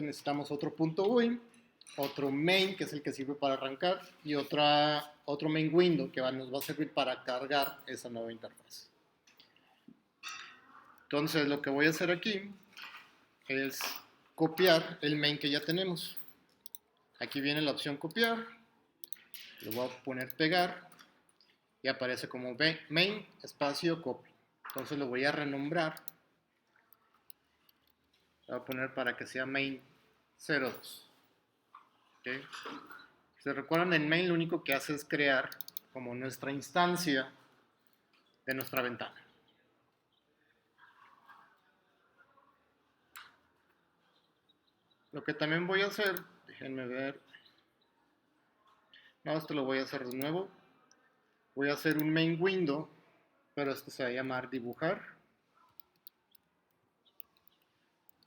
necesitamos otro punto .uy, otro main, que es el que sirve para arrancar, y otro main window que nos va a servir para cargar esa nueva interfaz. Entonces lo que voy a hacer aquí es copiar el main que ya tenemos. Aquí viene la opción copiar, lo voy a poner pegar y aparece como main espacio copy. Entonces lo voy a renombrar, lo voy a poner para que sea main 02. ¿Okay? Si recuerdan, en main lo único que hace es crear como nuestra instancia de nuestra ventana. Lo que también voy a hacer, déjenme ver, no, esto lo voy a hacer de nuevo. Voy a hacer un main window, pero esto se va a llamar dibujar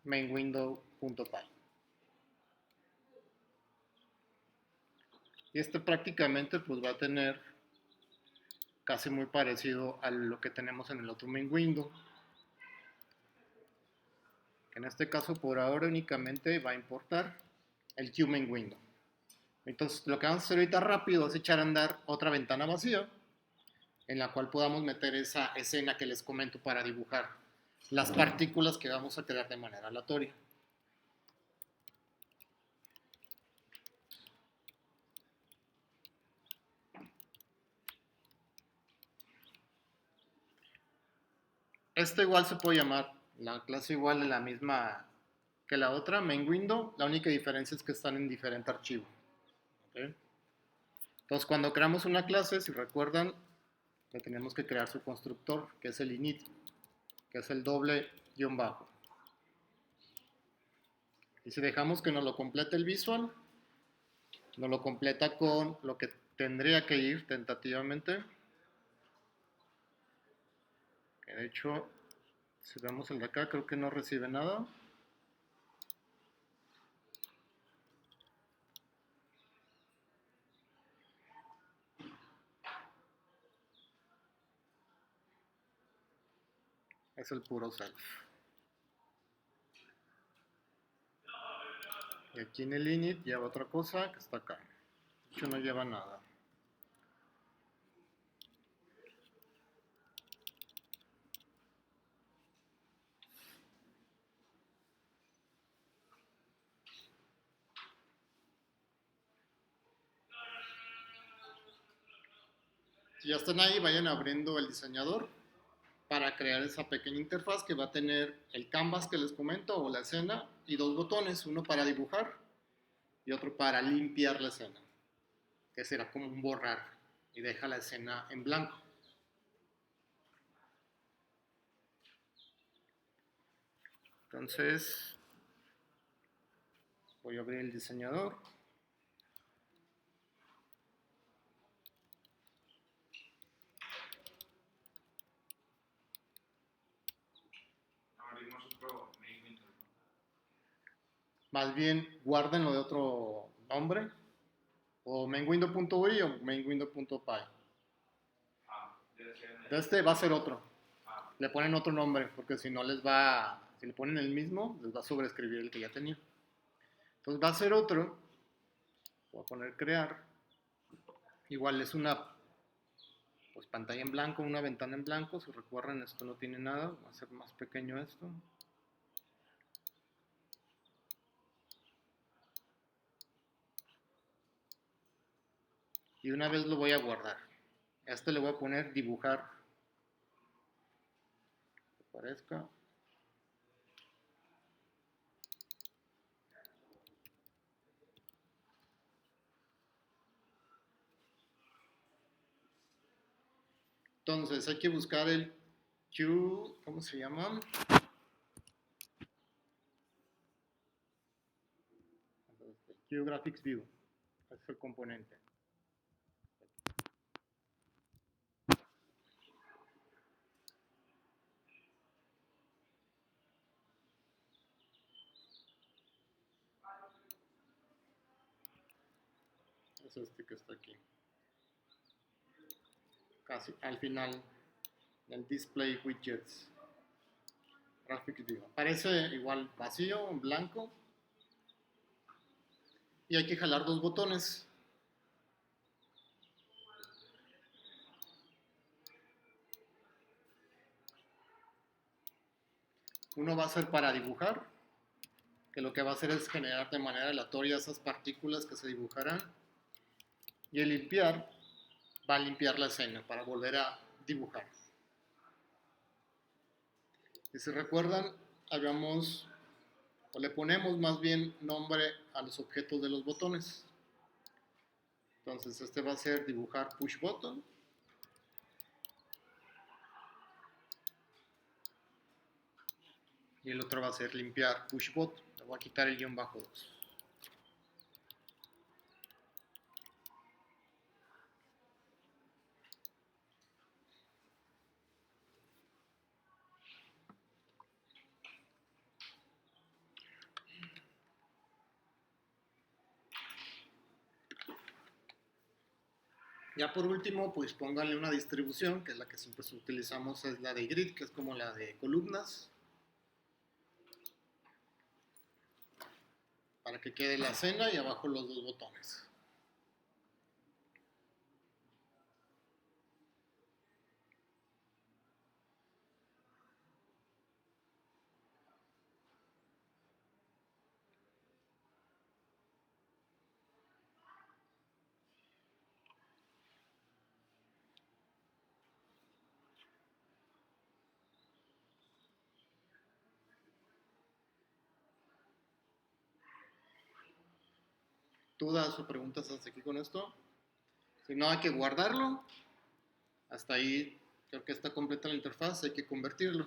main window.py. Y este prácticamente pues va a tener casi muy parecido a lo que tenemos en el otro main window. En este caso por ahora únicamente va a importar el QMain window. Entonces lo que vamos a hacer ahorita rápido es echar a andar otra ventana vacía en la cual podamos meter esa escena que les comento para dibujar las partículas que vamos a crear de manera aleatoria. Esta igual se puede llamar, la clase igual es la misma que la otra, main window, la única diferencia es que están en diferente archivo. ¿Okay? Entonces cuando creamos una clase, si recuerdan, que tenemos que crear su constructor, que es el init, que es el doble guión bajo. Y si dejamos que nos lo complete el visual, nos lo completa con lo que tendría que ir tentativamente. Que de hecho, si vemos el de acá, creo que no recibe nada. Es el puro self. Y aquí en el init lleva otra cosa que está acá. De hecho no lleva nada. Si ya están ahí, vayan abriendo el diseñador para crear esa pequeña interfaz que va a tener el canvas que les comento o la escena y dos botones, uno para dibujar y otro para limpiar la escena, que será como un borrar y deja la escena en blanco. Entonces voy a abrir el diseñador. Abrimos otro main window. Más bien guárdenlo de otro nombre, o mainwindow.ui o mainwindow.py. De este va a ser otro. Le ponen otro nombre, porque si no les va, si le ponen el mismo, les va a sobreescribir el que ya tenía. Entonces va a ser otro. Voy a poner crear. Igual es una pues, pantalla en blanco, una ventana en blanco. Si recuerdan, esto no tiene nada. Va a ser más pequeño esto. Y una vez lo voy a guardar. A este le voy a poner dibujar. Que parezca. Entonces hay que buscar el Q, ¿cómo se llama? Q Graphics View, es el componente. Es este que está aquí. Casi al final del display widgets. Graphics View. Aparece igual vacío, en blanco. y hay que jalar dos botones. Uno va a ser para dibujar, que lo que va a hacer es generar de manera aleatoria esas partículas que se dibujarán. Y el limpiar va a limpiar la escena para volver a dibujar. Y si recuerdan, le ponemos más bien nombre a los objetos de los botones. Entonces este va a ser dibujar push button. Y el otro va a ser limpiar push button. Le voy a quitar el guión bajo 2. Ya por último, pues pónganle una distribución, que es la que siempre utilizamos, es la de grid, que es como la de columnas, para que quede la escena y abajo los dos botones. ¿Dudas o preguntas hasta aquí con esto? Si no, hay que guardarlo. Hasta ahí creo que está completa la interfaz, hay que convertirlo.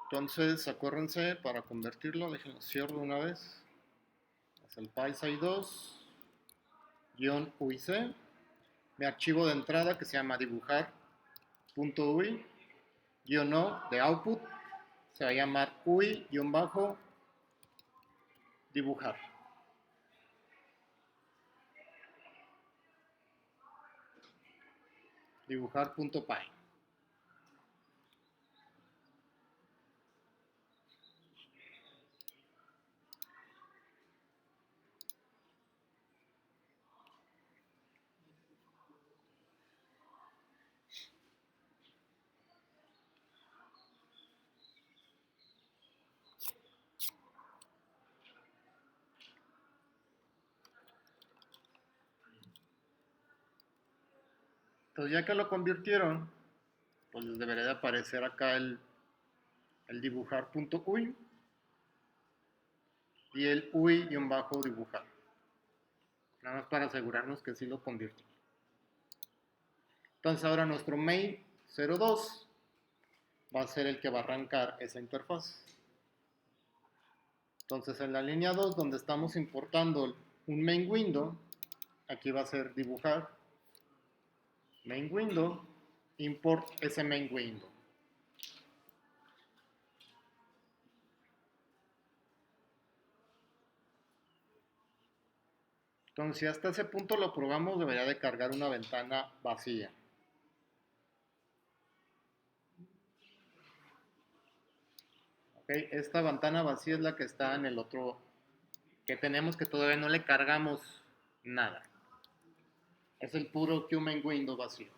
Entonces, acuérdense, para convertirlo, déjenlo cierro una vez. Es el PySci 2 -UIC. Mi archivo de entrada que se llama dibujar.ui -o de output se va a llamar ui-dibujar. Dibujar.py. Entonces ya que lo convirtieron, pues les debería de aparecer acá el dibujar.ui y el ui-dibujar. Nada más para asegurarnos que sí lo convirtió. Entonces ahora nuestro main 02 va a ser el que va a arrancar esa interfaz. Entonces en la línea 2, donde estamos importando un main window, aquí va a ser dibujar main window, import ese main window. Entonces si hasta ese punto lo probamos, debería de cargar una ventana vacía. Okay, esta ventana vacía es la que está en el otro que tenemos, que todavía no le cargamos nada. Es el puro Qmain window vacío.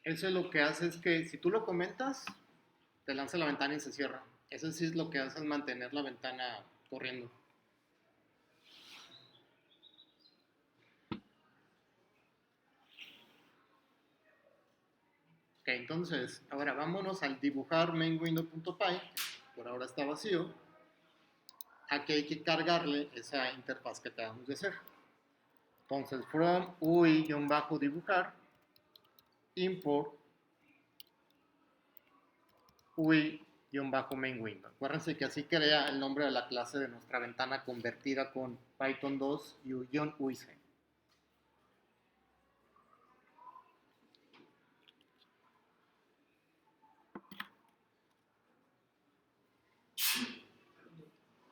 Eso lo que hace es que si tú lo comentas, te lanza la ventana y se cierra. Eso sí es lo que hace, es mantener la ventana corriendo. Ok, entonces, ahora vámonos al dibujar mainWindow.py, por ahora está vacío. Aquí hay que cargarle esa interfaz que acabamos de hacer. Entonces, from UI-dibujar, import UI-mainWindow. Acuérdense que así crea el nombre de la clase de nuestra ventana convertida con Python 2 y -UIC.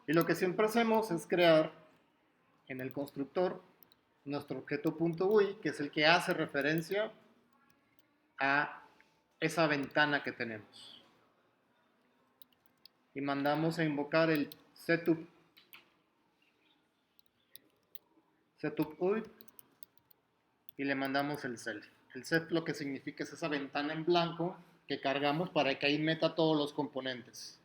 Y lo que siempre hacemos es crear en el constructor nuestro objeto .ui, que es el que hace referencia a esa ventana que tenemos. Y mandamos a invocar el setup.ui y le mandamos el self. El self lo que significa es esa ventana en blanco que cargamos para que ahí meta todos los componentes.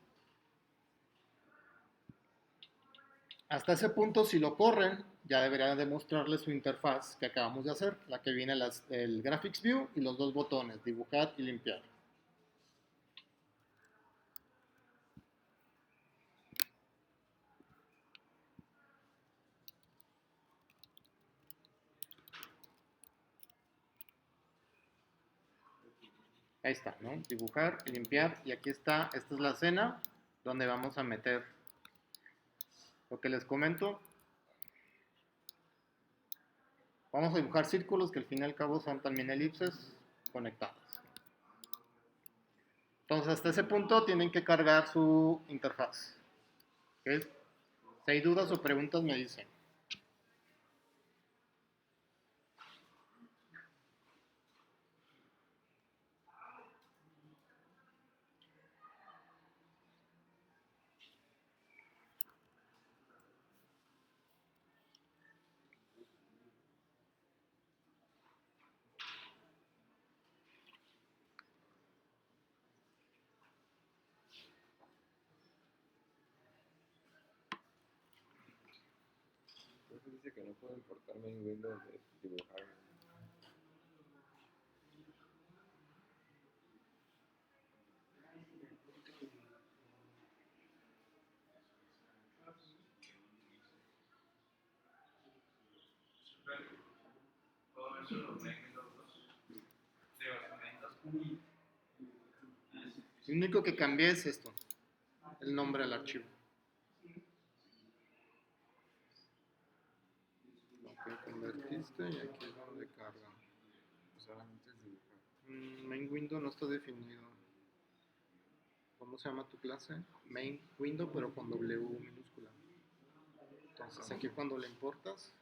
Hasta ese punto, si lo corren, ya debería demostrarle su interfaz que acabamos de hacer, la que viene el Graphics View y los dos botones, dibujar y limpiar. Ahí está, ¿no? Dibujar y limpiar. Y aquí está, esta es la escena donde vamos a meter lo que les comento. Vamos a dibujar círculos que al fin y al cabo son también elipses conectadas. Entonces hasta ese punto tienen que cargar su interfaz. ¿Okay? Si hay dudas o preguntas me dicen. Entonces dice que no puedo importarme en Windows de dibujar. Lo único que cambié es esto, el nombre del archivo. Ok, convertiste y aquí es donde carga. Solamente es dibujar. Main window no está definido. ¿Cómo se llama tu clase? Main window, pero con W minúscula. Entonces aquí cuando la importas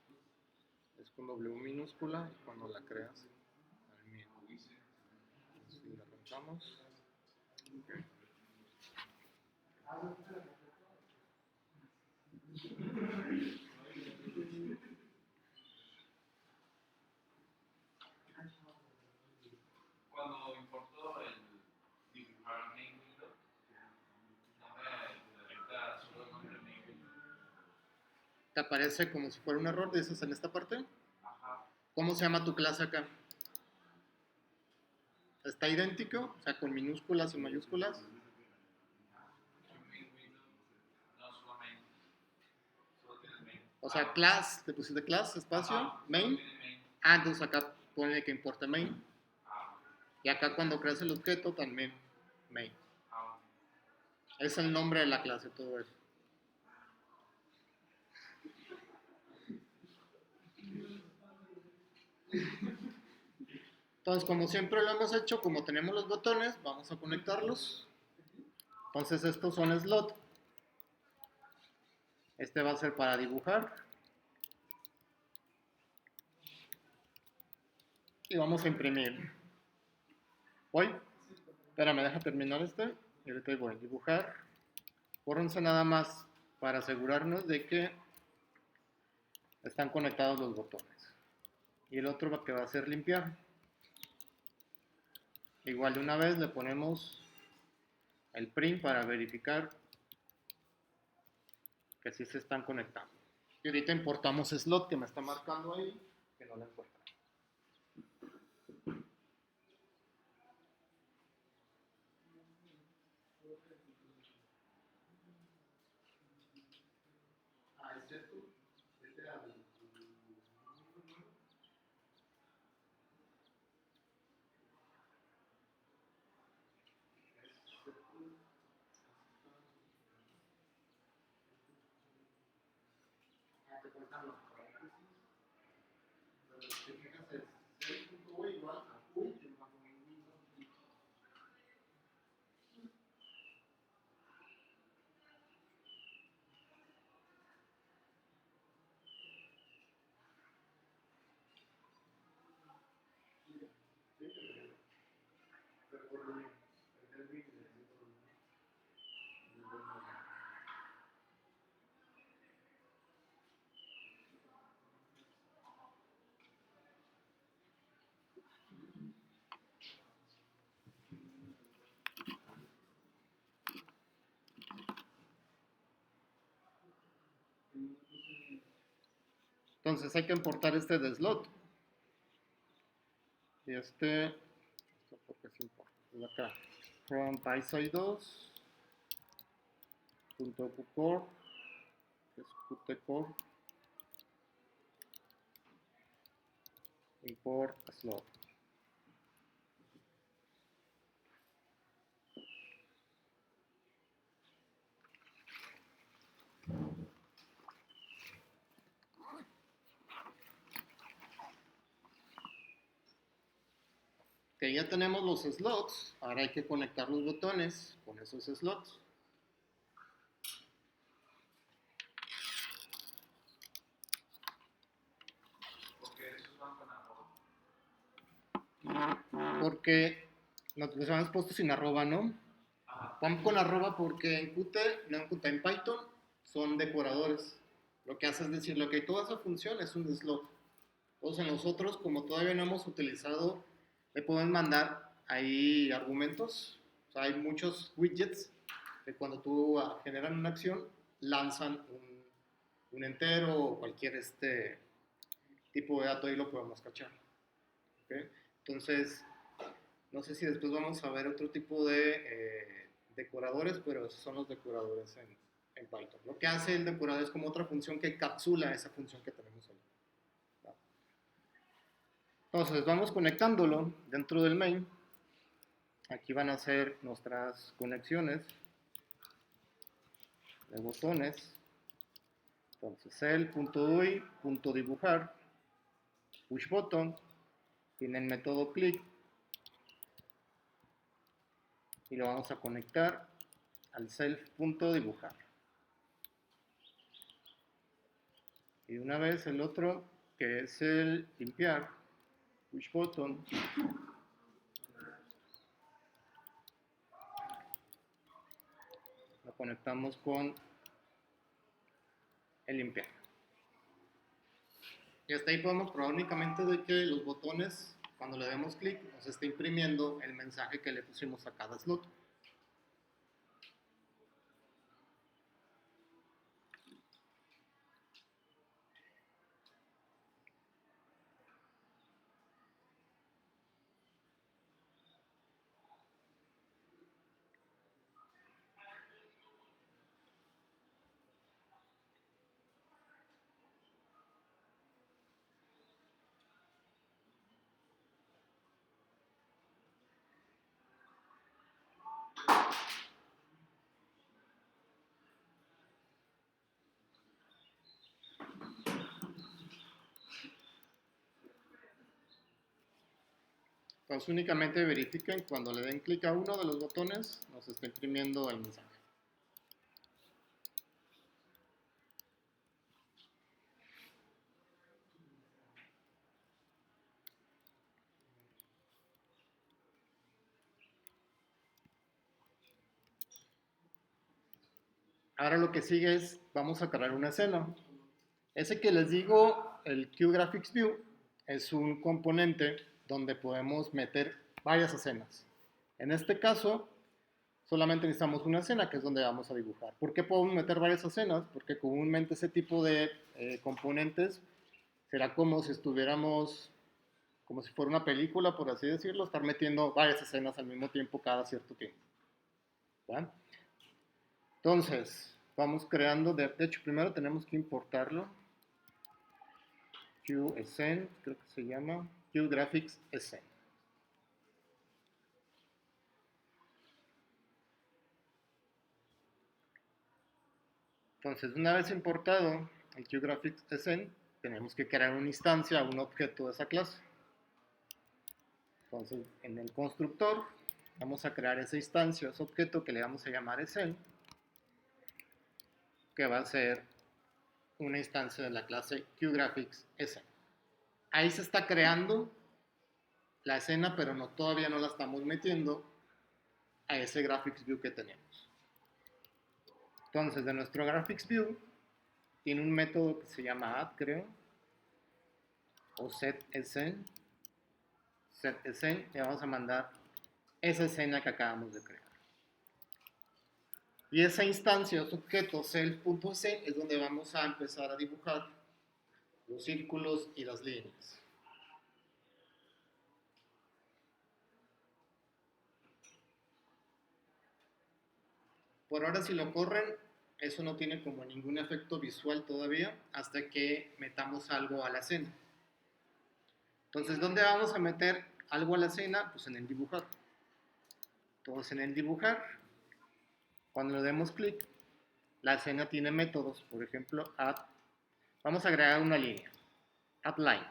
es con W minúscula y cuando la creas al mío. Si la arrancamos. Okay. Cuando importo el dibujar main window, no me detecta solo el nombre main window. Te aparece como si fuera un error, dices en esta parte. Ajá. ¿Cómo se llama tu clase acá? ¿Está idéntico? O sea, con minúsculas y mayúsculas. Main window, no solo main. Solo tienes main. O sea, class, te pusiste class, espacio, Ajá, main. solo tiene main. Ah, entonces acá ponle que importe main. Ah, Y acá cuando creas el objeto también main. ah, Es el nombre de la clase, todo eso. Entonces, como siempre lo hemos hecho, como tenemos los botones, vamos a conectarlos. Entonces, estos son slot. Este va a ser para dibujar. Y vamos a imprimir. Voy. Espérame, deja terminar este. Y ahorita voy a dibujar. Córrense nada más para asegurarnos de que están conectados los botones. Y el otro que va a ser limpiar. Igual de una vez le ponemos el print para verificar que sí se están conectando. Y ahorita importamos slot que me está marcando ahí, que no la encuentra. Ah, es cierto. Este era el... Ah, te cuentan los paréntesis. Entonces hay que importar este de slot. Y esto porque es importante. Es acá. From PySide2 .qcore, que es qtcore, import slot. Que ya tenemos los slots, ahora hay que conectar los botones con esos slots. Porque esos van con arroba. Porque nos habíamos puesto sin arroba, ¿no? Ajá. Van con arroba porque en Qt, no en Qt, en Python son decoradores. Lo que hace es decirle, ok, toda esa función es un slot. Entonces nosotros, como todavía no hemos utilizado, le podemos mandar ahí argumentos. O sea, hay muchos widgets que cuando tú generan una acción, lanzan un entero o cualquier tipo de dato y lo podemos cachar. ¿Okay? Entonces, no sé si después vamos a ver otro tipo de decoradores, pero esos son los decoradores en Python. Lo que hace el decorador es como otra función que encapsula esa función que tenemos ahí. Entonces vamos conectándolo dentro del main. Aquí van a ser nuestras conexiones de botones. Entonces el.ui.dibujar, push button, tiene el método click y lo vamos a conectar al self.dibujar. Y una vez el otro, que es el limpiar, push button, lo conectamos con el limpiar. Y hasta ahí podemos probar únicamente de que los botones, cuando le demos clic, nos está imprimiendo el mensaje que le pusimos a cada slot. Entonces únicamente verifiquen cuando le den clic a uno de los botones, nos está imprimiendo el mensaje. Ahora lo que sigue es, vamos a crear una escena. Ese que les digo, el QGraphicsView, es un componente donde podemos meter varias escenas. En este caso, solamente necesitamos una escena, que es donde vamos a dibujar. ¿Por qué podemos meter varias escenas? Porque comúnmente ese tipo de componentes será como si estuviéramos, como si fuera una película, por así decirlo, estar metiendo varias escenas al mismo tiempo cada cierto tiempo. ¿Va? Entonces, vamos creando, de hecho, primero tenemos que importarlo. QSN, creo que se llama, QGraphicsSN. Entonces, una vez importado el QGraphicsSN, tenemos que crear una instancia, un objeto de esa clase. Entonces, en el constructor, vamos a crear esa instancia, ese objeto que le vamos a llamar SN, que va a ser una instancia de la clase QGraphicsSN. Ahí se está creando la escena, pero todavía no la estamos metiendo a ese Graphics View que tenemos. Entonces, de nuestro Graphics View, tiene un método que se llama add, creo, o setScene, y vamos a mandar esa escena que acabamos de crear. Y esa instancia, ese objeto self.scene, es donde vamos a empezar a dibujar los círculos y las líneas. Por ahora, si lo corren, eso no tiene como ningún efecto visual todavía hasta que metamos algo a la escena. Entonces, ¿dónde vamos a meter algo a la escena? Pues en el dibujar. Entonces, en el dibujar, cuando le demos clic, la escena tiene métodos. Por ejemplo, add. Vamos a agregar una línea. Add line.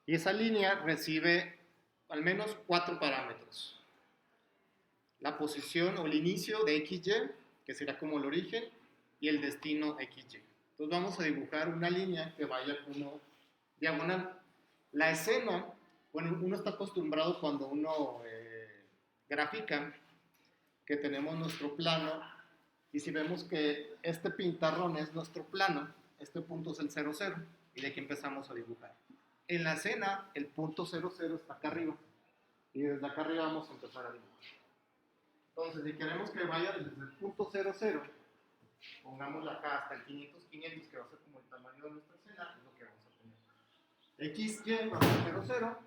Y esa línea recibe al menos 4 parámetros. La posición o el inicio de XY, que será como el origen, y el destino XY. Entonces vamos a dibujar una línea que vaya como diagonal. La escena, bueno, uno está acostumbrado cuando uno grafica, que tenemos nuestro plano, y si vemos que este pintarrón es nuestro plano, este punto es el 0, 0, y de aquí empezamos a dibujar. En la escena, el punto 0, 0 está acá arriba, y desde acá arriba vamos a empezar a dibujar. Entonces, si queremos que vaya desde el punto 0, 0, pongámosla acá hasta el 500, 500, que va a ser como el tamaño de nuestra escena, es lo que vamos a tener. XY va a ser 0, 0,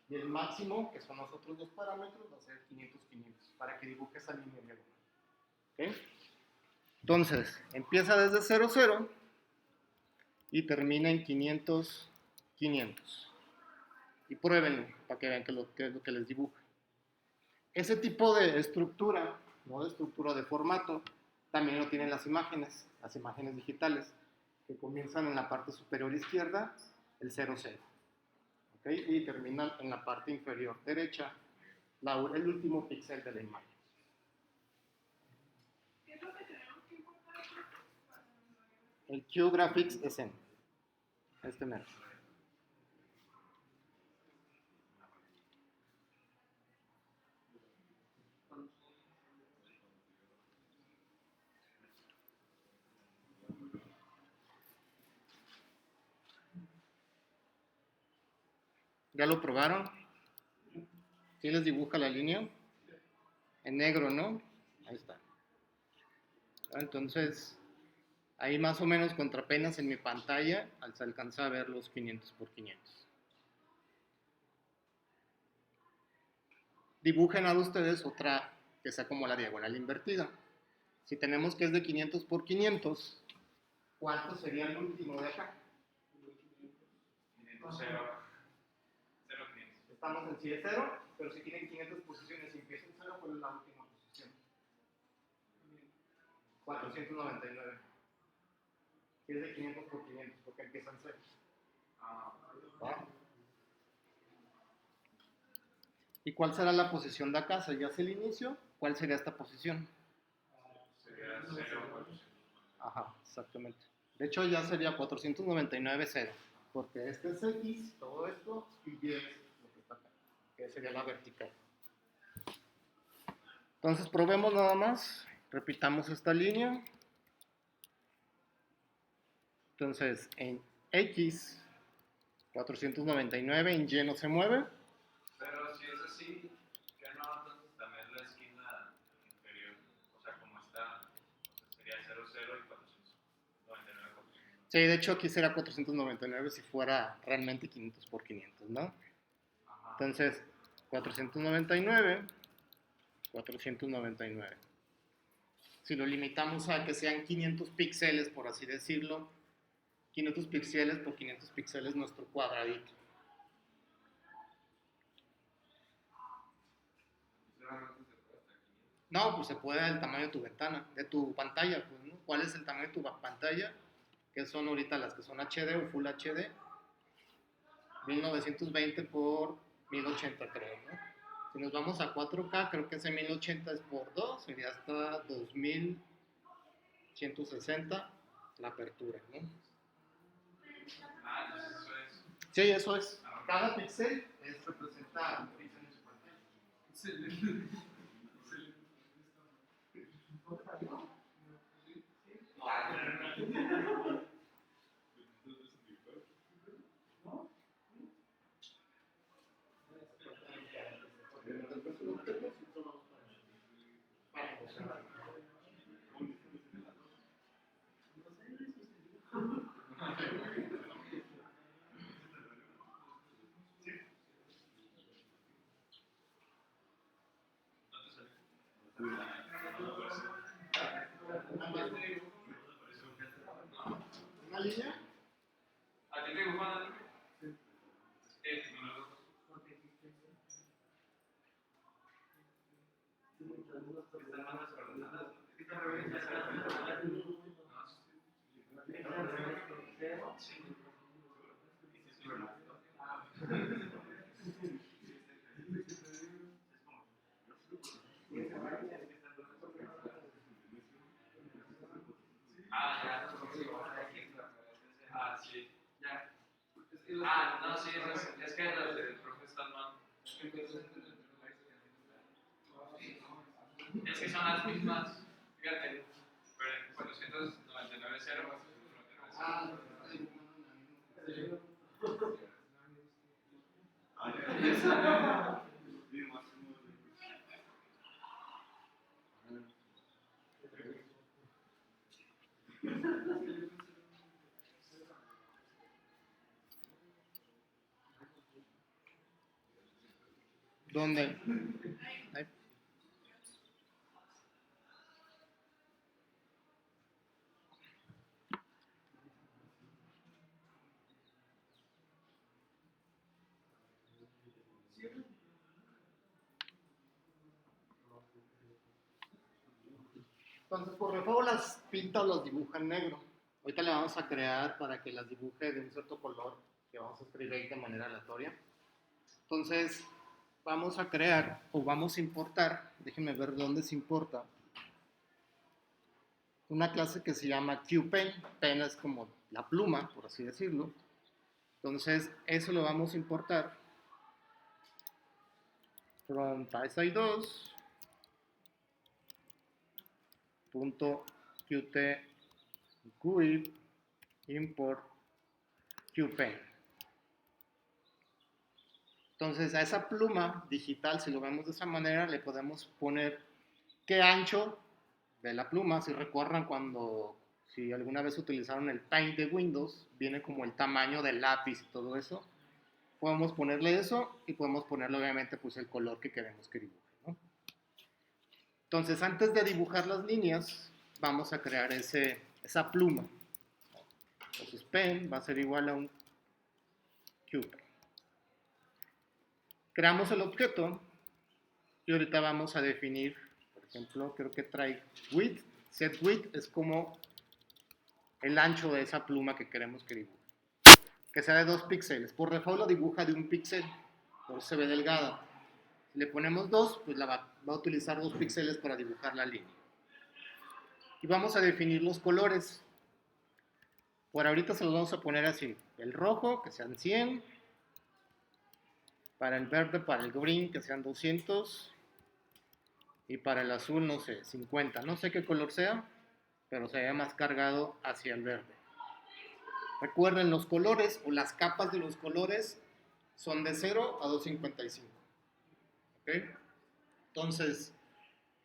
y el máximo, que son los otros dos parámetros, va a ser 500, 500, para que dibuje esa línea diagonal. ¿Okay? Entonces, empieza desde 0, 0 y termina en 500, 500. Y pruébenlo para que vean qué es lo que les dibuja. Ese tipo de estructura, no de estructura de formato, también lo tienen las imágenes digitales, que comienzan en la parte superior izquierda, el 0, 0. ¿Okay? Y terminan en la parte inferior derecha, el último píxel de la imagen. El QGraphics SN. Este mero. ¿Ya lo probaron? ¿Sí les dibuja la línea? En negro, ¿no? Ahí está. Entonces, ahí más o menos contra apenas en mi pantalla se alcanza a ver los 500 por 500. Dibujen a ustedes otra que sea como la diagonal invertida. Si tenemos que es de 500 por 500, ¿cuánto sería el último de acá? 500, 0, 0, 500. Estamos en sí de 0, pero si tienen 500 posiciones y empieza en 0, ¿cuál es la última posición? 499. Si es de 500 por 500, porque empieza en 0. ¿Va? ¿Y cuál será la posición de acá? ¿Ya es el inicio? ¿Cuál sería esta posición? Sería 0, 400. Ajá, exactamente. De hecho, ya sería 499, 0. Porque este es X, todo esto, y Y es lo que está acá, que sería la vertical. Entonces, probemos nada más. Repitamos esta línea. Entonces, en X, 499, en Y no se mueve. Pero si es así, ¿qué no? Entonces también la esquina inferior, o sea, como está, o sea, sería 0, 0 y 499, 400. Sí, de hecho aquí será 499 si fuera realmente 500 por 500, ¿no? Ajá. Entonces, 499, 499. Si lo limitamos a que sean 500 píxeles, por así decirlo, 500 píxeles por 500 píxeles nuestro cuadradito. No, pues se puede el tamaño de tu ventana, de tu pantalla, pues, ¿no? ¿Cuál es el tamaño de tu pantalla? Que son ahorita las que son HD o Full HD, 1920 por 1080, creo, ¿no? Si nos vamos a 4K, creo que ese 1080 es por 2, sería hasta 2160 la apertura, ¿no? Ah, entonces eso es. Sí, eso es. Ah, Cada píxel representa un píxel en su pantalla. ¿Una línea? ¿A ti te dibujan algo? Ah, ya. Ah, sí. Ya. Ah, no, sí, es que las del profe están mal. Es que son las mismas. Fíjate. Pero 499 0. Ah, ¿dónde? Ahí. Entonces, por default las pinta o las dibuja en negro. Ahorita le vamos a crear para que las dibuje de un cierto color que vamos a escribir de manera aleatoria. Entonces, vamos a crear o vamos a importar, déjenme ver dónde se importa, una clase que se llama QPen. Pen es como la pluma, por así decirlo. Entonces, eso lo vamos a importar from TypeScript2 .qt GUID import QPen. Entonces a esa pluma digital, si lo vemos de esa manera, le podemos poner qué ancho de la pluma. Si recuerdan si alguna vez utilizaron el Paint de Windows, viene como el tamaño del lápiz y todo eso. Podemos ponerle eso y podemos ponerle obviamente pues el color que queremos que dibuje, ¿no? Entonces antes de dibujar las líneas, vamos a crear esa pluma. Entonces pen va a ser igual a un QPen. Creamos el objeto y ahorita vamos a definir, por ejemplo, creo que trae width. Set width es como el ancho de esa pluma que queremos que dibuje. Que sea de 2 píxeles. Por default lo dibuja de 1 píxel, por eso se ve delgada. Si le ponemos 2, pues va a utilizar 2 píxeles para dibujar la línea. Y vamos a definir los colores. Por ahorita se los vamos a poner así. El rojo, que sean 100. Para el verde, para el green, que sean 200. Y para el azul, no sé, 50. No sé qué color sea, pero se ve más cargado hacia el verde. Recuerden, los colores o las capas de los colores son de 0 a 255. ¿Ok? Entonces,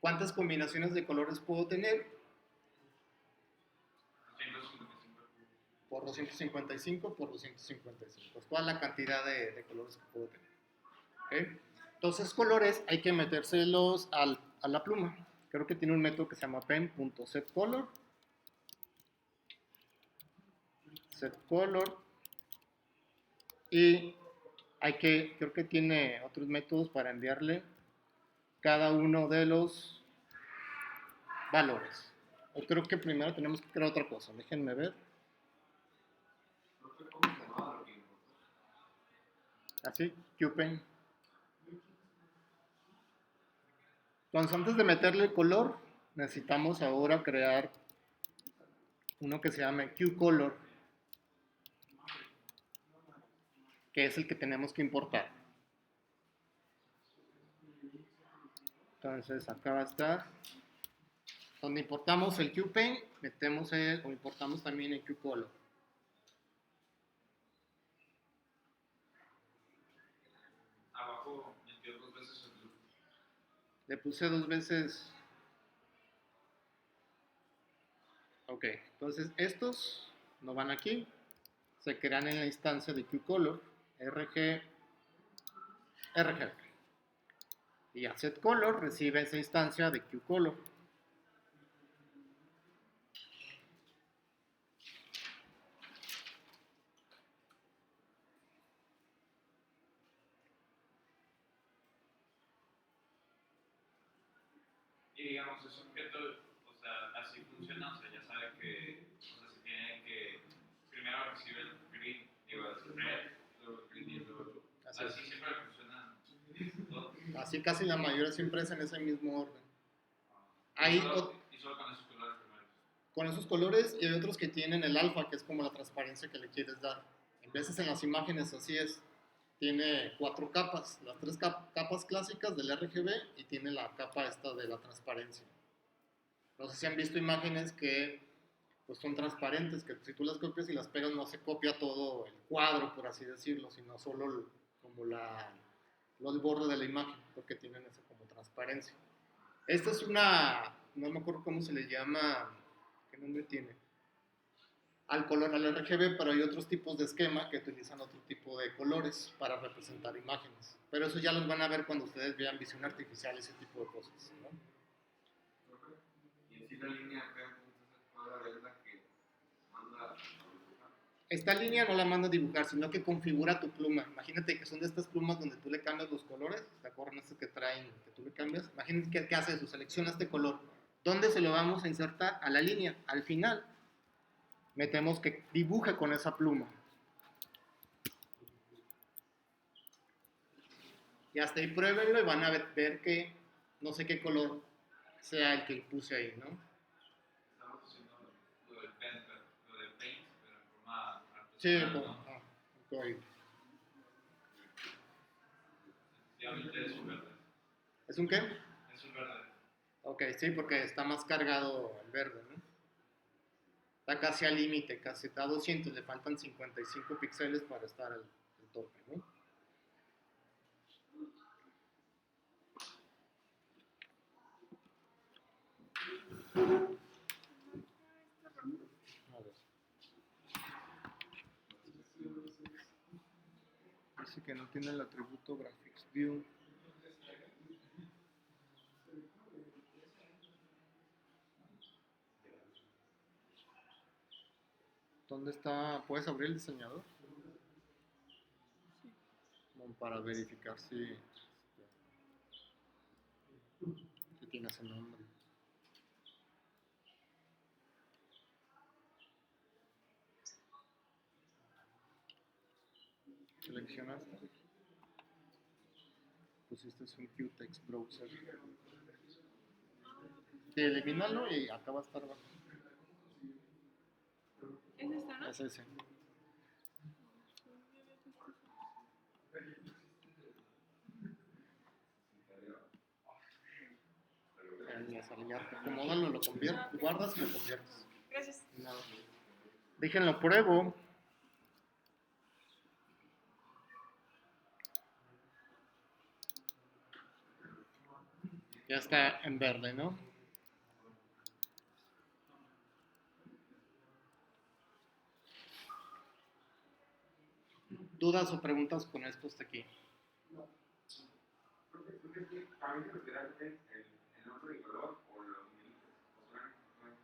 ¿cuántas combinaciones de colores puedo tener? 255. Por 255 por 255. Es toda la cantidad de colores que puedo tener. ¿Ok? Entonces, colores hay que metérselos a la pluma. Creo que tiene un método que se llama pen.setColor. setColor. Y creo que tiene otros métodos para enviarle cada uno de los valores. O creo que primero tenemos que crear otra cosa. Déjenme ver. Así, QPen. Entonces, antes de meterle el color, necesitamos ahora crear uno que se llame QColor. que es el que tenemos que importar. Entonces acá va a estar donde importamos el QPaint, o importamos también el QColor. Abajo metió 2 veces el blue. Le puse 2 veces. Ok, entonces estos no van aquí, se crean en la instancia de QColor, RG. Y AssetColor recibe esa instancia de QColor. Y digamos, ese objeto, o sea, así funciona, o sea, ya sabe que, o sea, se tiene que, primero recibe el grid, digo, el red, luego el green y luego el blue. Así Así es. siempre funciona todo. Así casi la mayoría siempre es en ese mismo orden. Y Hay solo con esos colores primero. con esos colores y hay otros que tienen el alfa, que es como la transparencia que le quieres dar. En veces en las imágenes así es. Tiene 4 capas, las 3 capas clásicas del RGB y tiene la capa esta de la transparencia. No sé si han visto imágenes que pues, son transparentes, que si tú las copias y las pegas no se copia todo el cuadro, por así decirlo, sino solo como el borde de la imagen, porque tienen eso como transparencia. Esta es no me acuerdo cómo se le llama, qué nombre tiene, al color, al RGB, pero hay otros tipos de esquema que utilizan otro tipo de colores para representar imágenes. Pero eso ya los van a ver cuando ustedes vean visión artificial, ese tipo de cosas, ¿no? Y así la línea acá, entonces puede haber la que manda a dibujar. Esta línea no la manda a dibujar, sino que configura tu pluma. Imagínate que son de estas plumas donde tú le cambias los colores, ¿te acuerdan estas que traen, que tú le cambias? Imagínate qué hace eso, selecciona este color. ¿Dónde se lo vamos a insertar? A la línea, al final. Metemos que dibuje con esa pluma. Y hasta ahí pruébenlo y van a ver que no sé qué color sea el que puse ahí, ¿no? Estamos haciendo lo del paint, pero en forma Sí, artesanal, ¿no? un código. Efectivamente es un verde. ¿Es un qué? Es un verde. Ok, sí, porque está más cargado el verde, ¿no? Está casi al límite, casi está a 200, le faltan 55 píxeles para estar al tope, ¿no? A ver. Dice que no tiene el atributo Graphics View. ¿Dónde está? ¿Puedes abrir el diseñador? Como para verificar si tiene ese nombre. Seleccionaste. Pusiste un QText Browser. Sí, elimínalo y acá va a estar abajo. ¿Es esta, no? Es ese. Ya acomódalo, lo conviertes, guardas y lo conviertes. Gracias. Nada. Déjenlo pruebo. Ya está en verde, ¿no? ¿Dudas o preguntas con esto hasta aquí? Porque a mí se refiere el nombre y color o los minutos. O solamente.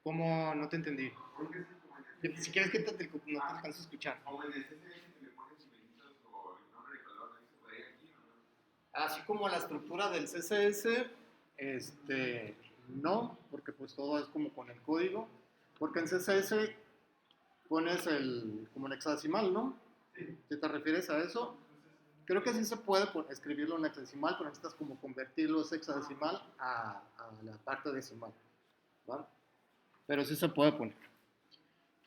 ¿Cómo? No te entendí. Porque sí, como en el Si quieres que no te alcanzo a escuchar. o en el CSS que le pones numeritos o el nombre y color, ¿también se podría aquí o no? Así como la estructura del CSS, no, porque pues todo es como con el código. Porque en CSS pones como en hexadecimal, ¿no? Sí. Si te refieres a eso, creo que sí se puede escribirlo en hexadecimal, pero necesitas como convertirlo ese hexadecimal a la parte decimal, ¿va? Pero sí se puede poner.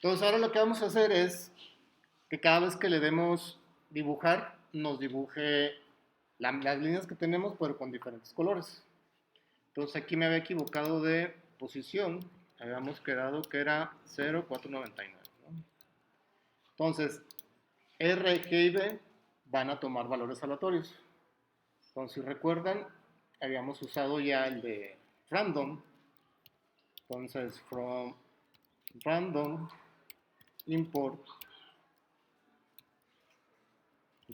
Entonces ahora lo que vamos a hacer es que cada vez que le demos dibujar, nos dibuje las líneas que tenemos, pero con diferentes colores. Entonces aquí me había equivocado de posición. Habíamos quedado que era 0,499, ¿no? Entonces, R, G y B van a tomar valores aleatorios. Entonces, si recuerdan, habíamos usado ya el de random. Entonces, from random import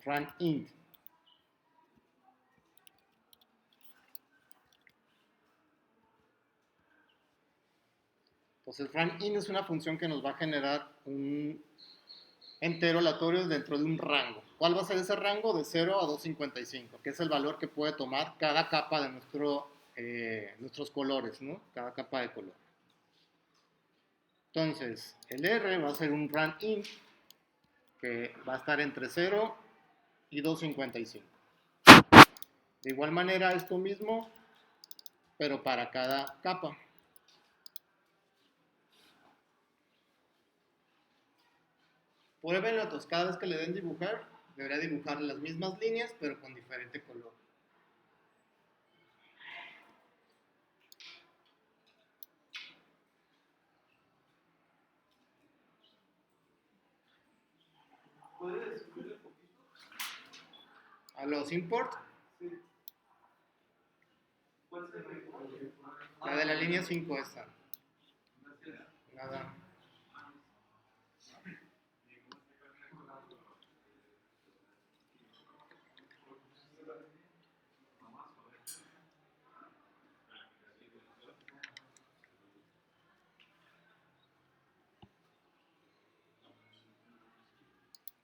run int. Entonces, run-in es una función que nos va a generar un entero aleatorio dentro de un rango. ¿Cuál va a ser ese rango? De 0 a 255, que es el valor que puede tomar cada capa de nuestros colores, ¿no? Cada capa de color. Entonces, el R va a ser un run-in que va a estar entre 0 y 255. De igual manera, esto mismo, pero para cada capa. Pruébenlo, entonces cada vez que le den dibujar, debería dibujar las mismas líneas, pero con diferente color. ¿Puedes describirle un poquito? A los import, Sí. ¿Cuál se me la de la línea 5 esta. Gracias. Nada.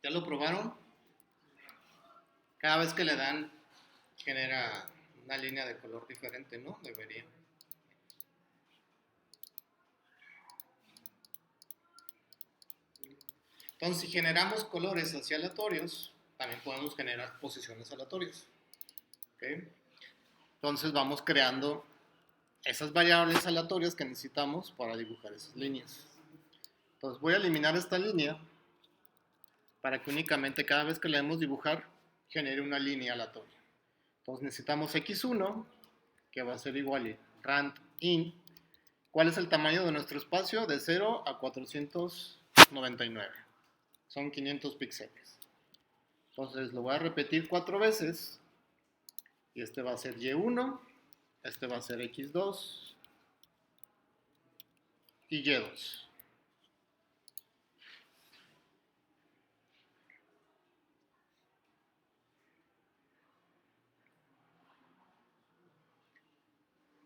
¿Ya lo probaron? Cada vez que le dan, genera una línea de color diferente, ¿no? Debería. Entonces, si generamos colores así aleatorios, también podemos generar posiciones aleatorias. ¿Okay? Entonces, vamos creando esas variables aleatorias que necesitamos para dibujar esas líneas. Entonces, voy a eliminar esta línea para que únicamente cada vez que le demos dibujar, genere una línea aleatoria. Entonces, necesitamos x1, que va a ser igual a rand in. ¿Cuál es el tamaño de nuestro espacio? De 0 a 499. Son 500 píxeles. Entonces lo voy a repetir 4 veces. Y este va a ser Y1, este va a ser X2 y Y2.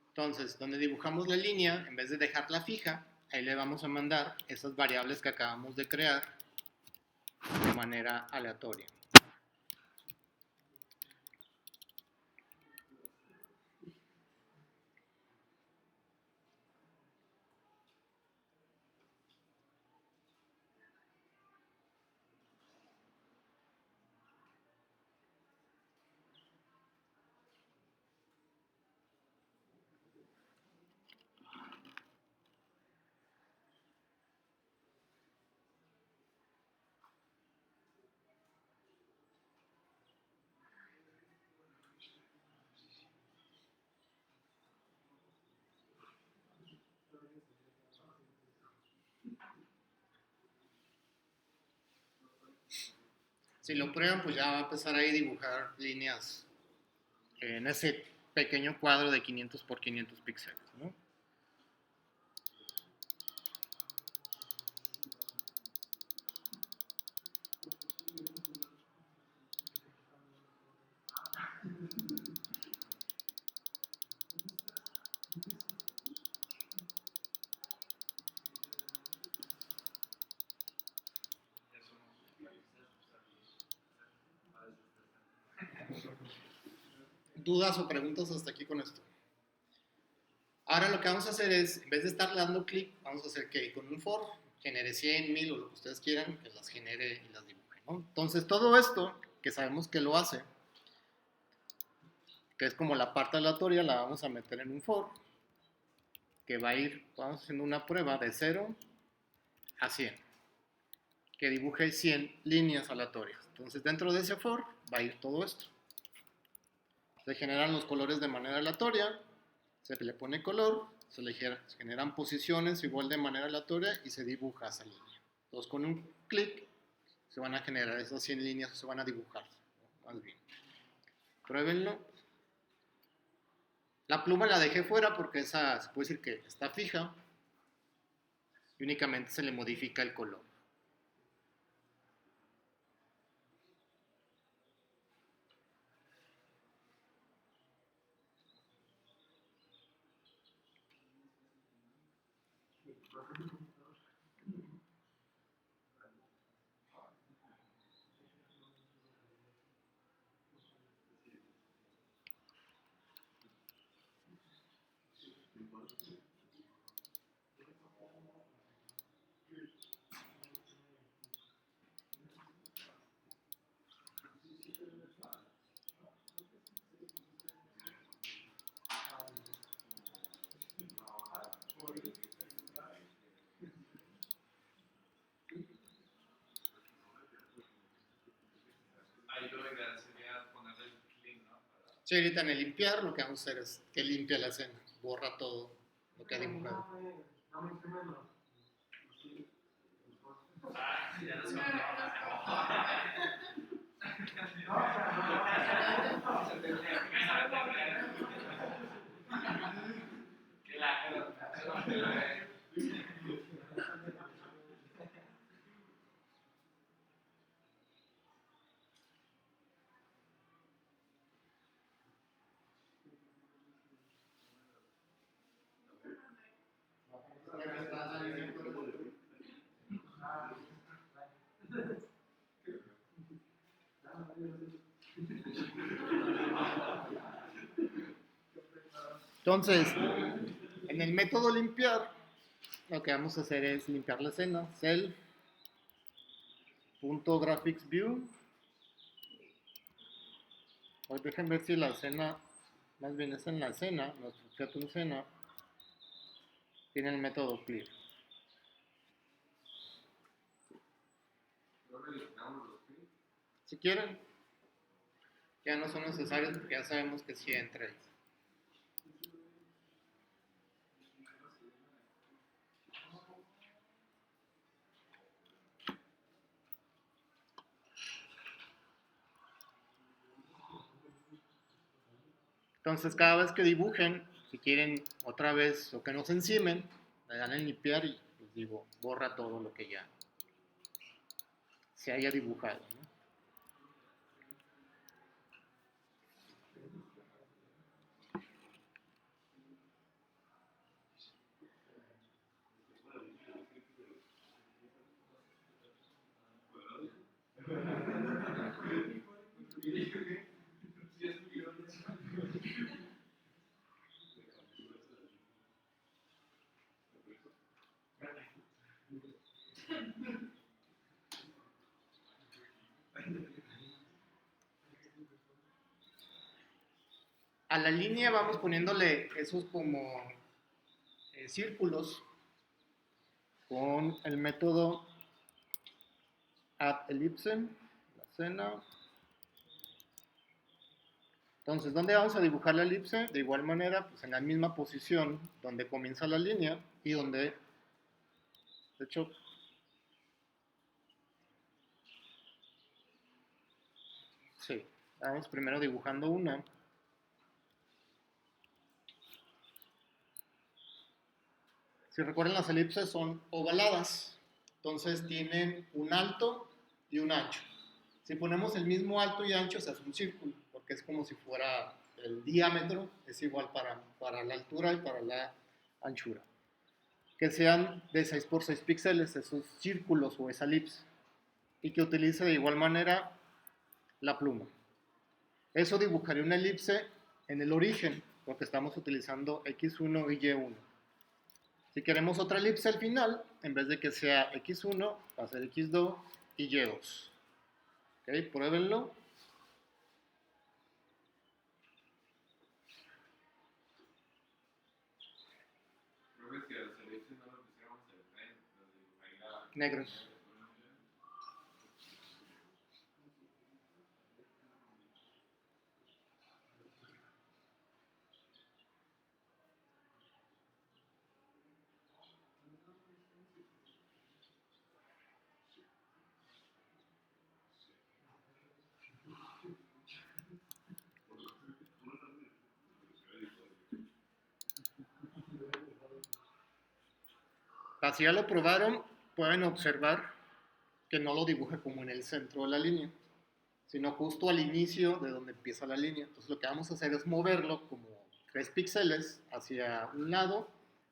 Entonces, donde dibujamos la línea, en vez de dejarla fija, ahí le vamos a mandar esas variables que acabamos de crear de manera aleatoria. Si lo prueban, pues ya va a empezar ahí a dibujar líneas en ese pequeño cuadro de 500 por 500 píxeles, ¿no? ¿Dudas o preguntas hasta aquí con esto? Ahora lo que vamos a hacer es, en vez de estar dando clic, vamos a hacer que con un for genere 100, 1000 o lo que ustedes quieran, que las genere y las dibuje, ¿no? Entonces todo esto, que sabemos que lo hace, que es como la parte aleatoria, la vamos a meter en un for, que va a ir, vamos haciendo una prueba de 0 a 100. que dibuje 100 líneas aleatorias. Entonces, dentro de ese for va a ir todo esto. Se generan los colores de manera aleatoria, se le pone color, se le generan posiciones igual de manera aleatoria y se dibuja esa línea. Entonces, con un clic se van a generar esas 100 líneas, se van a dibujar, ¿no? Más bien. Pruébenlo. La pluma la dejé fuera porque esa se puede decir que está fija y únicamente se le modifica el color. Ahí lo ideal sería ponerle el clean, ¿no? Sí, ahorita en el limpiar lo que vamos a hacer es que limpia la escena, borra todo lo que ha dibujado. Ya no se va Entonces, en el método limpiar, lo que vamos a hacer es limpiar la escena, self.graphicsView. Hoy dejen ver si la escena, más bien es en la escena, nuestro objeto en escena, tiene el método clear. Si quieren, ya no son necesarios porque ya sabemos que sí entra ahí. Entonces, cada vez que dibujen, si quieren otra vez o que no se encimen, le dan en limpiar y les digo, borra todo lo que ya se haya dibujado, ¿no? A la línea vamos poniéndole esos como círculos con el método add_ellipse, la escena. Entonces, ¿dónde vamos a dibujar la elipse? De igual manera, pues en la misma posición donde comienza la línea y donde, de hecho, sí, vamos primero dibujando una. Si recuerdan, las elipses son ovaladas, entonces tienen un alto y un ancho. Si ponemos el mismo alto y ancho, se hace un círculo, porque es como si fuera el diámetro, es igual para la altura y para la anchura. Que sean de 6 por 6 píxeles esos círculos o esa elipse, y que utilice de igual manera la pluma. Eso dibujaría una elipse en el origen, porque estamos utilizando X1 y Y1. Si queremos otra elipse al final, en vez de que sea X1, va a ser X2 y Y2. ¿Ok? Pruébenlo. Negros. sea, si ya lo probaron, pueden observar que no lo dibuje como en el centro de la línea, sino justo al inicio de donde empieza la línea. Entonces lo que vamos a hacer es moverlo como 3 píxeles hacia un lado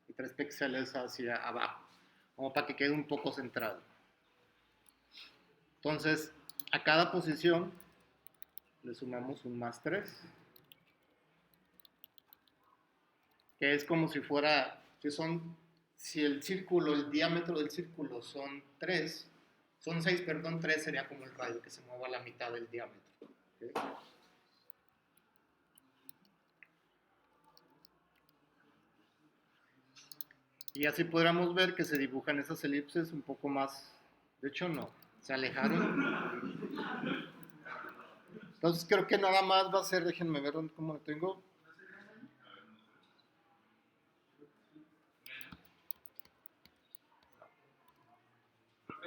y 3 píxeles hacia abajo, como para que quede un poco centrado. Entonces, a cada posición le sumamos un más 3, que es como si fuera, si el círculo, el diámetro del círculo son 6, perdón, 3 sería como el radio que se mueva a la mitad del diámetro. ¿Okay? Y así podríamos ver que se dibujan esas elipses un poco más, de hecho no, se alejaron. Entonces creo que nada más va a ser, déjenme ver cómo lo tengo.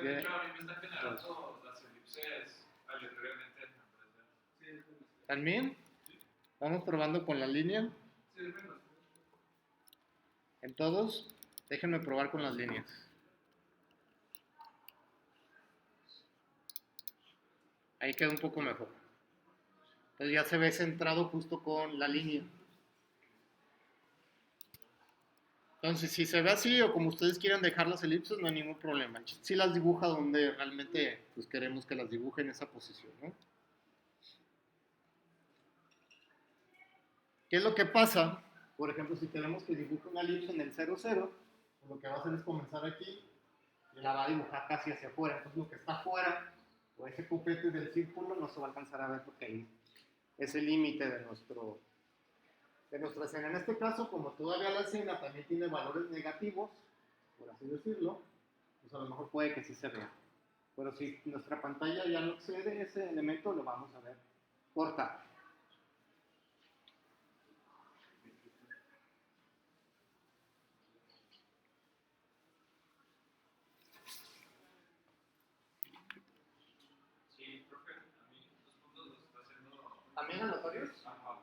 De hecho, a mí me está generando las elipses aleatoriamente. ¿También? Vamos probando con la línea. En todos, déjenme probar con las líneas. Ahí queda un poco mejor. Entonces ya se ve centrado justo con la línea. Entonces, si se ve así o como ustedes quieran dejar las elipses, no hay ningún problema. Si las dibuja donde realmente pues, queremos que las dibuje en esa posición, ¿no? ¿Qué es lo que pasa? Por ejemplo, si queremos que dibuje una elipse en el 0, 0, pues lo que va a hacer es comenzar aquí y la va a dibujar casi hacia afuera. Entonces, lo que está afuera, o ese copete del círculo, no se va a alcanzar a ver porque ahí es el límite de nuestra escena. En este caso, como todavía la escena también tiene valores negativos, por así decirlo, pues a lo mejor puede que sí se vea. Pero si nuestra pantalla ya no excede ese elemento, lo vamos a ver cortado. Sí, profe, a mí estos puntos los está haciendo. ¿También aleatorios? Ajá.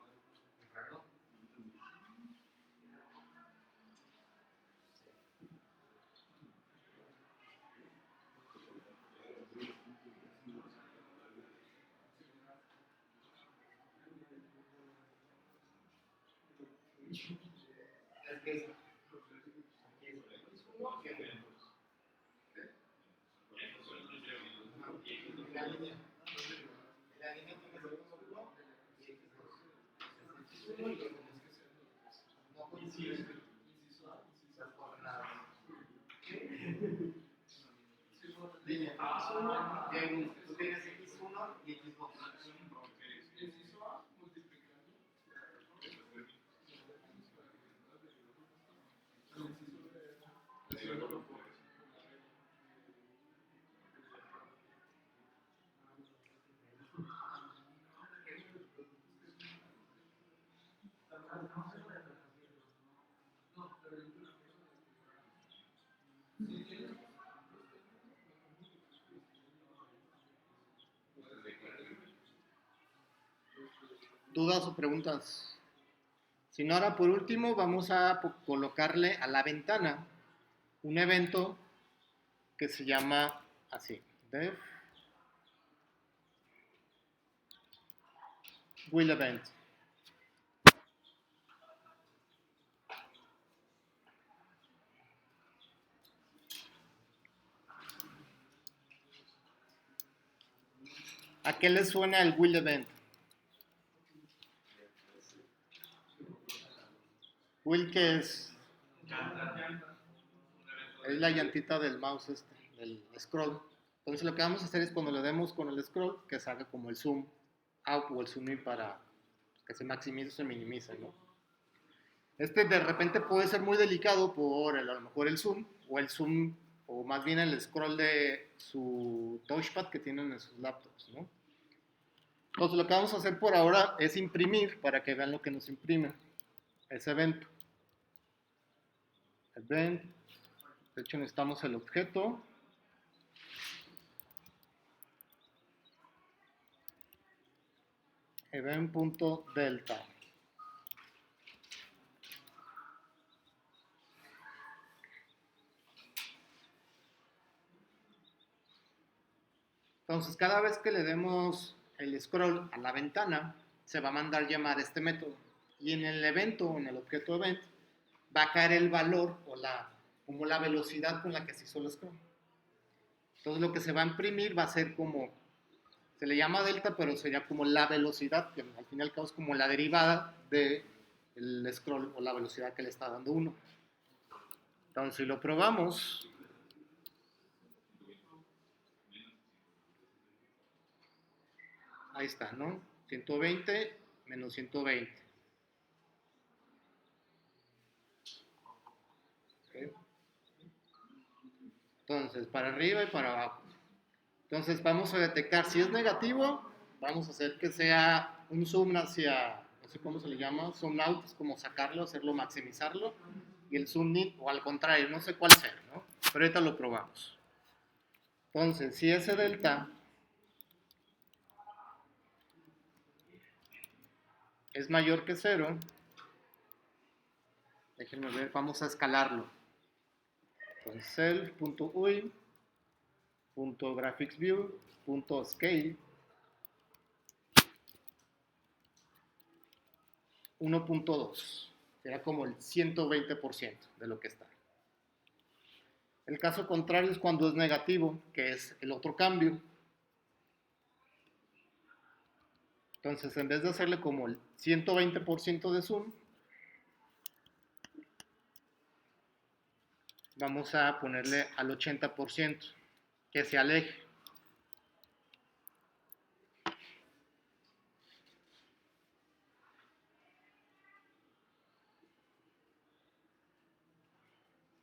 Es que la línea tiene uno y X2. No coinciden las coordenadas. Línea X1 y X1. Tú tienes X1 y X2. ¿Dudas o preguntas? Si no, ahora por último vamos a colocarle a la ventana un evento que se llama así, def will event. ¿A qué le suena el will event? Will, ¿qué es? Es la llantita del mouse del scroll. Entonces lo que vamos a hacer es cuando le demos con el scroll, que salga como el zoom out o el zoom in para que se maximice o se minimice, ¿no? De repente puede ser muy delicado por a lo mejor el zoom, o más bien el scroll de su touchpad que tienen en sus laptops, ¿no? Entonces lo que vamos a hacer por ahora es imprimir para que vean lo que nos imprime ese evento. Event, de hecho necesitamos el objeto. Event.delta. Entonces, cada vez que le demos el scroll a la ventana, se va a mandar llamar este método. Y en el evento, en el objeto event, va a caer el valor o como la velocidad con la que se hizo el scroll. Entonces, lo que se va a imprimir va a ser como, se le llama delta, pero sería como la velocidad, que al fin y al cabo es como la derivada del scroll o la velocidad que le está dando uno. Entonces, si lo probamos, ahí está, ¿no? 120 menos 120. ¿Okay? Entonces, para arriba y para abajo. Entonces, vamos a detectar si es negativo, vamos a hacer que sea un zoom hacia, no sé cómo se le llama, zoom out, es como sacarlo, hacerlo, maximizarlo, y el zoom in, o al contrario, no sé cuál sea, ¿no? Pero ahorita lo probamos. Entonces, si ese delta es mayor que 0, déjenme ver, vamos a escalarlo. Entonces, self.ui.graphicsview.scale 1.2, será como el 120% de lo que está. El caso contrario es cuando es negativo, que es el otro cambio. Entonces, en vez de hacerle como el 120% de zoom, vamos a ponerle al 80%, que se aleje.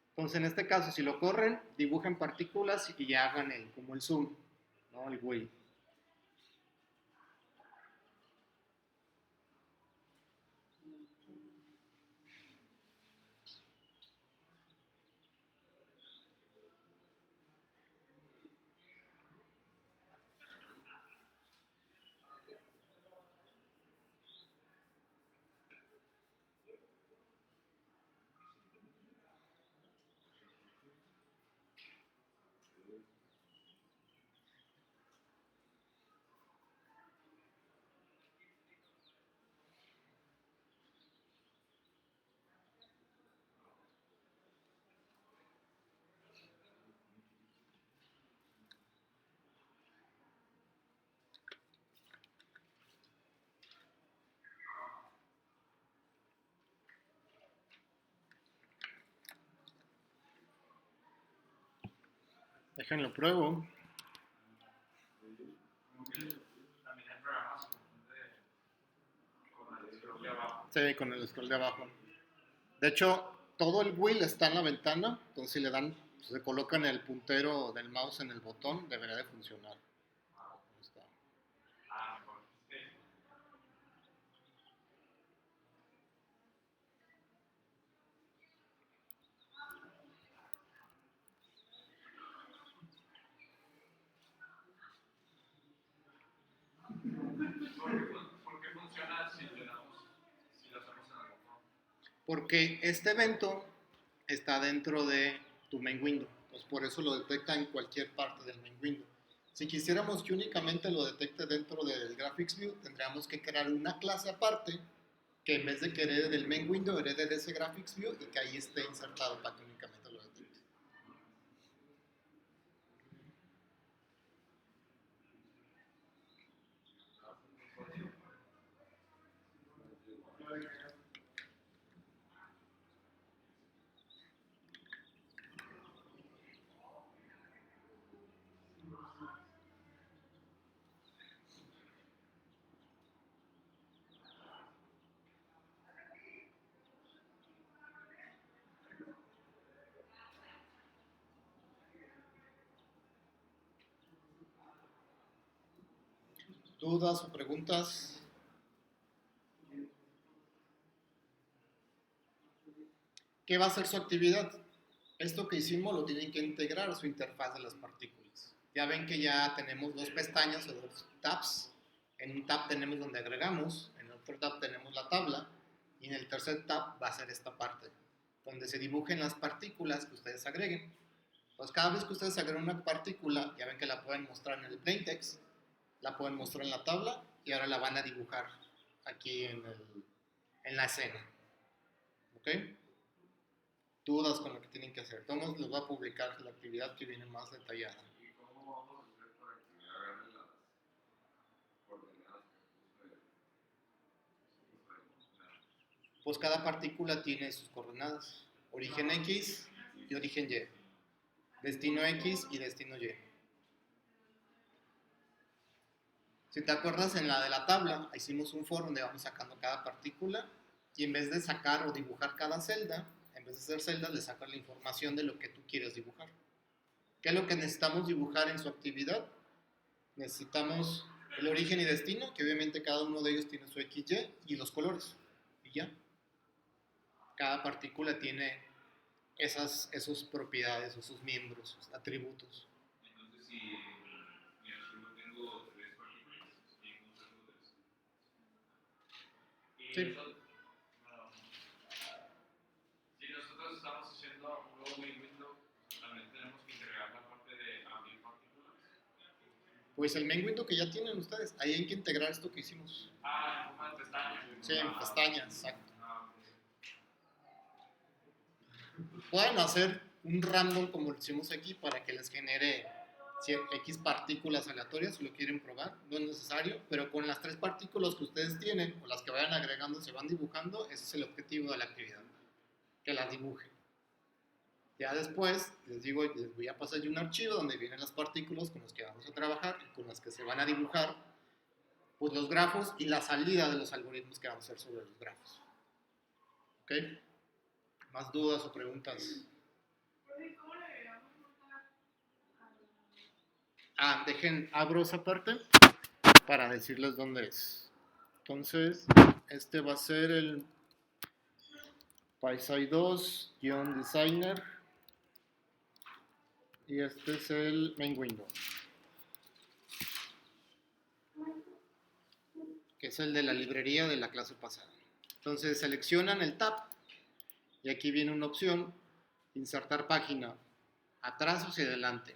Entonces, en este caso, si lo corren, dibujen partículas y ya hagan como el zoom, ¿no? El wheel. Déjenlo pruebo. También hay programas con el scroll de abajo. Sí, con el scroll de abajo. De hecho, todo el wheel está en la ventana, entonces si le dan, se colocan el puntero del mouse en el botón, debería de funcionar. Ahí está. Mejor. Sí. ¿Por qué funciona si le damos, si lo hacemos en el botón? Porque este evento está dentro de tu main window, pues por eso lo detecta en cualquier parte del main window. Si quisiéramos que únicamente lo detecte dentro del Graphics View, tendríamos que crear una clase aparte que en vez de que herede del main window, herede de ese Graphics View y que ahí esté insertado para que únicamente lo detecte. ¿Dudas o preguntas? ¿Qué va a ser su actividad? Esto que hicimos lo tienen que integrar a su interfaz de las partículas. Ya ven que ya tenemos dos pestañas o dos tabs. En un tab tenemos donde agregamos, en el otro tab tenemos la tabla y en el tercer tab va a ser esta parte, donde se dibujen las partículas que ustedes agreguen. Pues cada vez que ustedes agregan una partícula, ya ven que la pueden mostrar en el plaintext, la pueden mostrar en la tabla y ahora la van a dibujar aquí en la escena. ¿Ok? Dudas con lo que tienen que hacer. Todos les voy a publicar la actividad que viene más detallada. ¿Y cómo vamos a hacer para que me agarren las coordenadas que puse? Pues cada partícula tiene sus coordenadas. Origen X y origen Y. Destino X y destino Y. Si te acuerdas, en la de la tabla hicimos un for donde vamos sacando cada partícula y en vez de sacar o dibujar cada celda, en vez de hacer celdas, le sacas la información de lo que tú quieres dibujar. ¿Qué es lo que necesitamos dibujar en su actividad? Necesitamos el origen y destino, que obviamente cada uno de ellos tiene su XY y los colores. Y ya. Cada partícula tiene esas propiedades, esos miembros, sus atributos. Entonces, si mi archivo tengo 3 partículas, y un tengo 3. Y Sí. eso, si nosotros estamos haciendo un nuevo main window, también tenemos que integrar la parte de abrir partículas. Pues el main window que ya tienen ustedes, ahí hay que integrar esto que hicimos. En forma de pestañas. Sí, en pestañas, exacto. Ok. Pueden hacer un random como lo hicimos aquí para que les genere X partículas aleatorias si lo quieren probar, no es necesario, pero con las 3 partículas que ustedes tienen o las que vayan agregando se van dibujando, ese es el objetivo de la actividad, que las dibujen. Ya después, les digo, les voy a pasar yo un archivo donde vienen las partículas con las que vamos a trabajar y con las que se van a dibujar pues, los grafos y la salida de los algoritmos que vamos a hacer sobre los grafos. ¿Ok? ¿Más dudas o preguntas? ¿Cómo le agregamos nota Abro esa parte para decirles dónde es. Entonces, este va a ser el PySci 2-Designer y este es el main window, que es el de la librería de la clase pasada. Entonces seleccionan el tab y aquí viene una opción, insertar página, atrás o hacia adelante.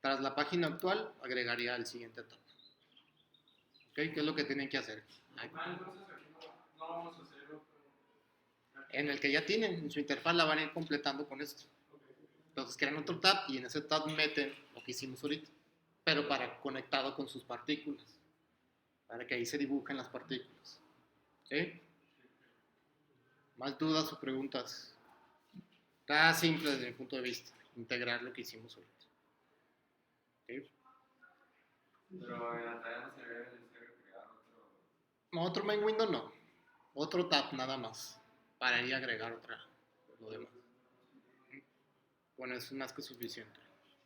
Tras la página actual, agregaría el siguiente tab. ¿Ok? ¿Qué es lo que tienen que hacer? Entonces aquí no vamos a hacer otro. En el que ya tienen, en su interfaz la van a ir completando con esto. Entonces crean otro tab y en ese tab meten lo que hicimos ahorita, pero conectado con sus partículas, para que ahí se dibujen las partículas. ¿Sí? ¿Más dudas o preguntas? Está simple desde mi punto de vista, integrar lo que hicimos ahorita. ¿Sí? Pero en la tarea no se debe crear otro. No, otro main window no, otro tab nada más, para ir a agregar lo demás. Bueno, es más que suficiente.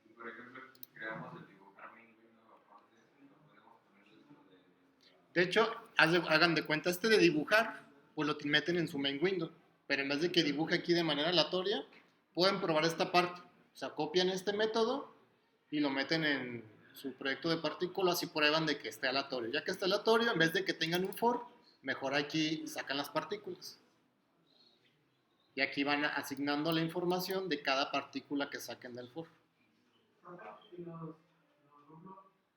Y por ejemplo, creamos el dibujar main window aparte, no podemos poner dentro de. De hecho, hagan de cuenta, este de dibujar, pues lo meten en su main window, pero en vez de que dibuje aquí de manera aleatoria, pueden probar esta parte. O sea, copian este método y lo meten en su proyecto de partículas y prueban de que esté aleatorio. Ya que está aleatorio, en vez de que tengan un for, mejor aquí sacan las partículas. Y aquí van asignando la información de cada partícula que saquen del for. Y los números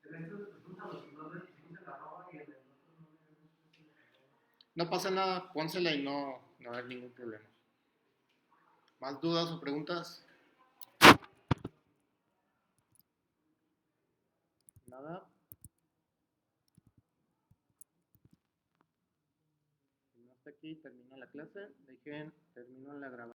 de estos resultados, no les pusimos la arroba y en el otro no le pusimos. No pasa nada, pónsela y no va a haber ningún problema. ¿Más dudas o preguntas? Nada. Si no está aquí, termino la clase. Termino la grabación.